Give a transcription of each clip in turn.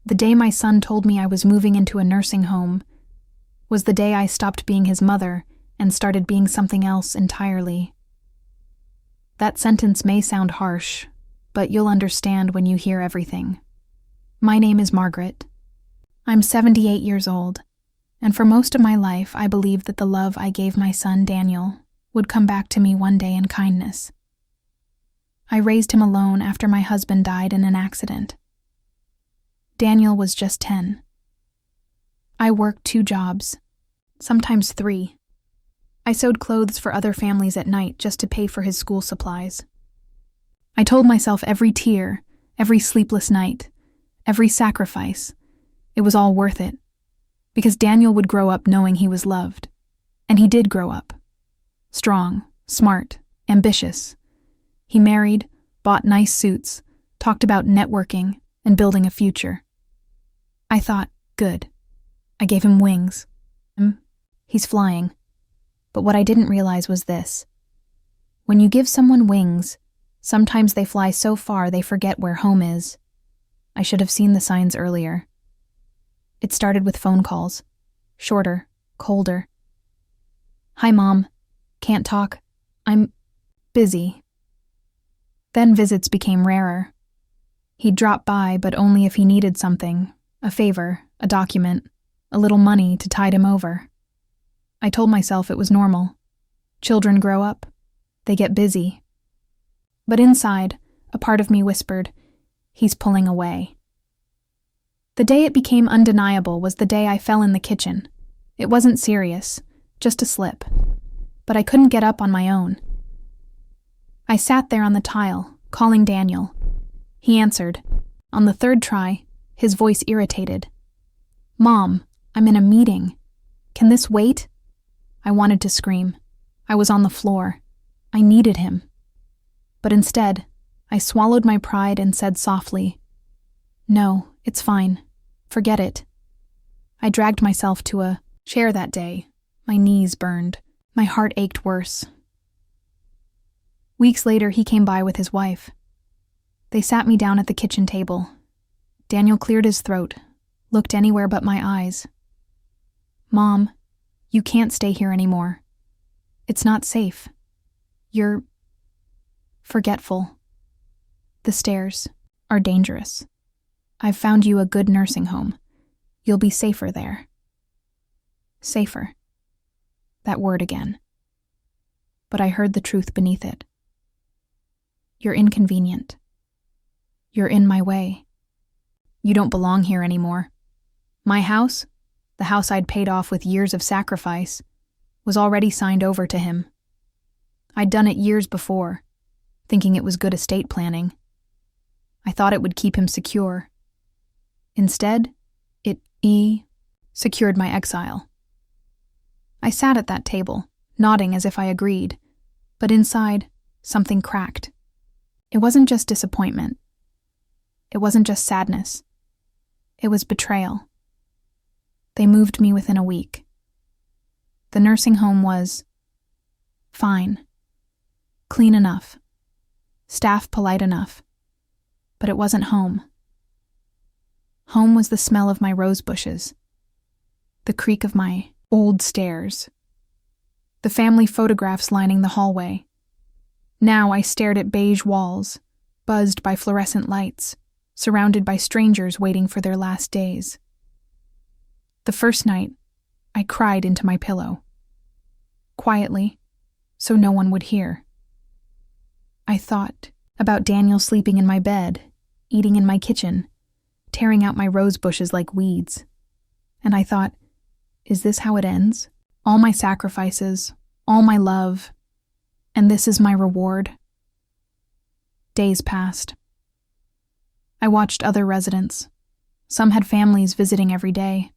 The day my son told me I was moving into a nursing home was the day I stopped being his mother and started being something else entirely. That sentence may sound harsh, but you'll understand when you hear everything. My name is Margaret. I'm 78 years old, and for most of my life I believed that the love I gave my son Daniel would come back to me one day in kindness. I raised him alone after my husband died in an accident. Daniel was just 10. I worked 2 jobs, sometimes 3. I sewed clothes for other families at night just to pay for his school supplies. I told myself every tear, every sleepless night, every sacrifice, it was all worth it, because Daniel would grow up knowing he was loved. And he did grow up. Strong, smart, ambitious. He married, bought nice suits, talked about networking and building a future. I thought, good. I gave him wings. He's flying. But what I didn't realize was this. When you give someone wings, sometimes they fly so far they forget where home is. I should have seen the signs earlier. It started with phone calls. Shorter, colder. Hi, Mom. Can't talk. I'm busy. Then visits became rarer. He'd drop by, but only if he needed something, a favor, a document, a little money to tide him over. I told myself it was normal. Children grow up. They get busy. But inside, a part of me whispered, he's pulling away. The day it became undeniable was the day I fell in the kitchen. It wasn't serious, just a slip. But I couldn't get up on my own. I sat there on the tile, calling Daniel. He answered. On the 3rd try, his voice irritated. Mom, I'm in a meeting. Can this wait? I wanted to scream. I was on the floor. I needed him. But instead, I swallowed my pride and said softly, no, it's fine. Forget it. I dragged myself to a chair that day. My knees burned. My heart ached worse. Weeks later, he came by with his wife. They sat me down at the kitchen table. Daniel cleared his throat, looked anywhere but my eyes. Mom, you can't stay here anymore. It's not safe. You're forgetful. The stairs are dangerous. I've found you a good nursing home. You'll be safer there. Safer. That word again. But I heard the truth beneath it. You're inconvenient. You're in my way. You don't belong here anymore. My house, the house I'd paid off with years of sacrifice, was already signed over to him. I'd done it years before, thinking it was good estate planning. I thought it would keep him secure. Instead, it secured my exile. I sat at that table, nodding as if I agreed, but inside, something cracked. It wasn't just disappointment. It wasn't just sadness. It was betrayal. They moved me within a week. The nursing home was fine, clean enough, staff polite enough, but it wasn't home. Home was the smell of my rose bushes, the creak of my old stairs, the family photographs lining the hallway. Now I stared at beige walls, buzzed by fluorescent lights, surrounded by strangers waiting for their last days. The first night, I cried into my pillow. Quietly, so no one would hear. I thought about Daniel sleeping in my bed, eating in my kitchen, tearing out my rose bushes like weeds. And I thought, is this how it ends? All my sacrifices, all my love, and this is my reward? Days passed. I watched other residents. Some had families visiting every day,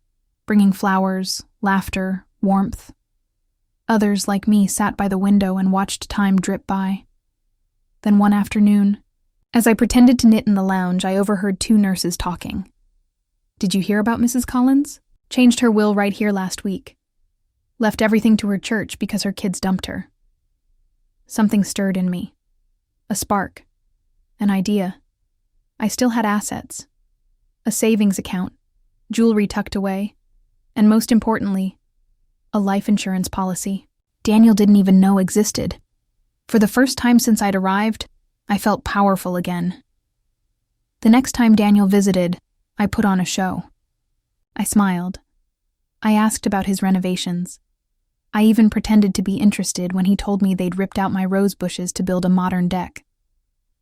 bringing flowers, laughter, warmth. Others, like me, sat by the window and watched time drip by. Then one afternoon, as I pretended to knit in the lounge, I overheard 2 nurses talking. Did you hear about Mrs. Collins? Changed her will right here last week. Left everything to her church because her kids dumped her. Something stirred in me. A spark. An idea. I still had assets. a savings account, jewelry tucked away, and most importantly, a life insurance policy Daniel didn't even know existed. For the first time since I'd arrived, I felt powerful again. The next time Daniel visited, I put on a show. I smiled. I asked about his renovations. I even pretended to be interested when he told me they'd ripped out my rose bushes to build a modern deck.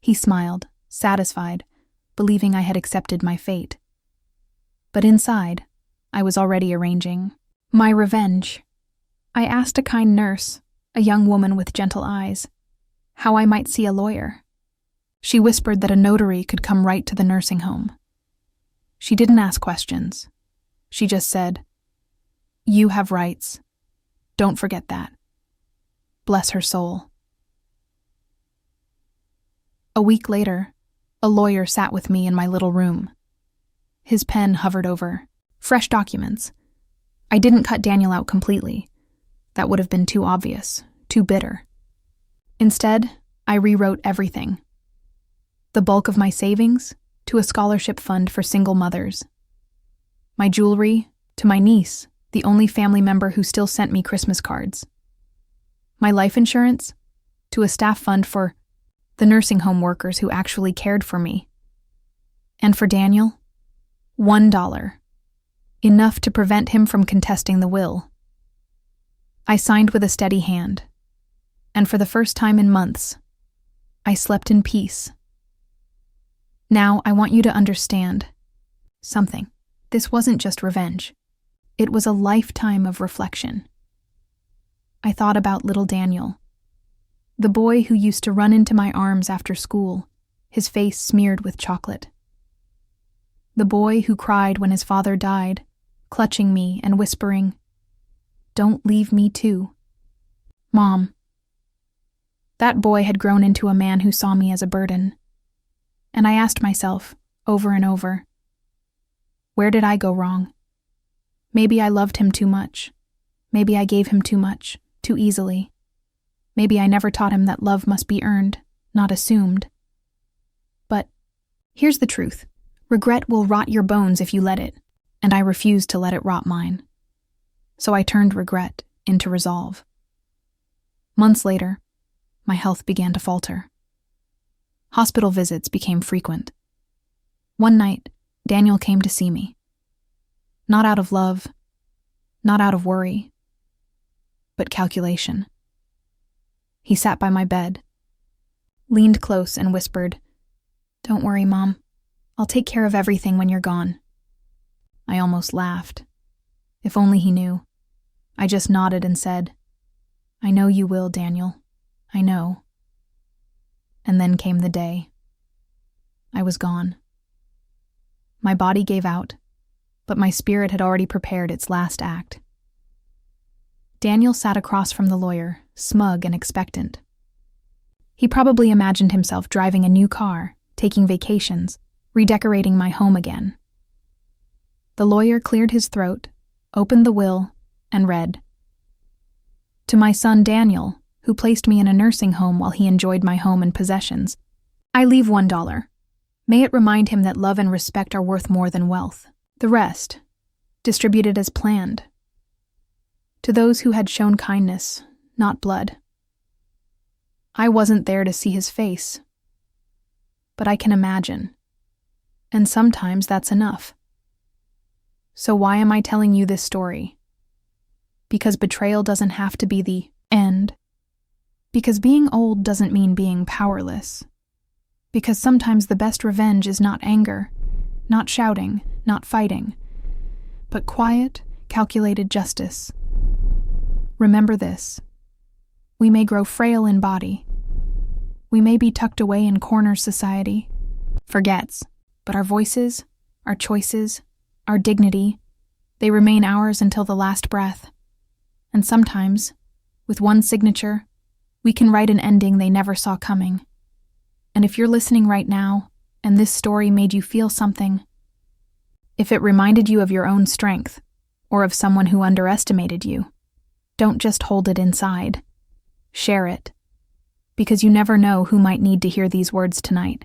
He smiled, satisfied, believing I had accepted my fate. But inside, I was already arranging my revenge. I asked a kind nurse, a young woman with gentle eyes, how I might see a lawyer. She whispered that a notary could come right to the nursing home. She didn't ask questions. She just said, "You have rights. Don't forget that." Bless her soul. A week later, a lawyer sat with me in my little room. His pen hovered over fresh documents. I didn't cut Daniel out completely. That would have been too obvious, too bitter. Instead, I rewrote everything. The bulk of my savings to a scholarship fund for single mothers. My jewelry to my niece, the only family member who still sent me Christmas cards. My life insurance to a staff fund for the nursing home workers who actually cared for me. And for Daniel, $1. Enough to prevent him from contesting the will. I signed with a steady hand, and for the first time in months, I slept in peace. Now I want you to understand something. This wasn't just revenge. It was a lifetime of reflection. I thought about little Daniel, the boy who used to run into my arms after school, his face smeared with chocolate. The boy who cried when his father died, clutching me and whispering, "Don't leave me too, Mom." That boy had grown into a man who saw me as a burden. And I asked myself, over and over, where did I go wrong? Maybe I loved him too much. Maybe I gave him too much, too easily. Maybe I never taught him that love must be earned, not assumed. But here's the truth. Regret will rot your bones if you let it, and I refused to let it rot mine. So I turned regret into resolve. Months later, my health began to falter. Hospital visits became frequent. One night, Daniel came to see me. Not out of love, not out of worry, but calculation. He sat by my bed, leaned close and whispered, "Don't worry, Mom. I'll take care of everything when you're gone." I almost laughed. If only he knew. I just nodded and said, "I know you will, Daniel. I know." And then came the day. I was gone. My body gave out, but my spirit had already prepared its last act. Daniel sat across from the lawyer, smug and expectant. He probably imagined himself driving a new car, taking vacations, redecorating my home again. The lawyer cleared his throat, opened the will, and read, "To my son Daniel, who placed me in a nursing home while he enjoyed my home and possessions, I leave $1. May it remind him that love and respect are worth more than wealth. The rest, distributed as planned. To those who had shown kindness, not blood." I wasn't there to see his face, but I can imagine. And sometimes that's enough. So why am I telling you this story? Because betrayal doesn't have to be the end. Because being old doesn't mean being powerless. Because sometimes the best revenge is not anger, not shouting, not fighting, but quiet, calculated justice. Remember this. We may grow frail in body. We may be tucked away in corners society forgets, but our voices, our choices, our dignity, they remain ours until the last breath. And sometimes, with one signature, we can write an ending they never saw coming. And if you're listening right now, and this story made you feel something, if it reminded you of your own strength, or of someone who underestimated you, don't just hold it inside. Share it. Because you never know who might need to hear these words tonight.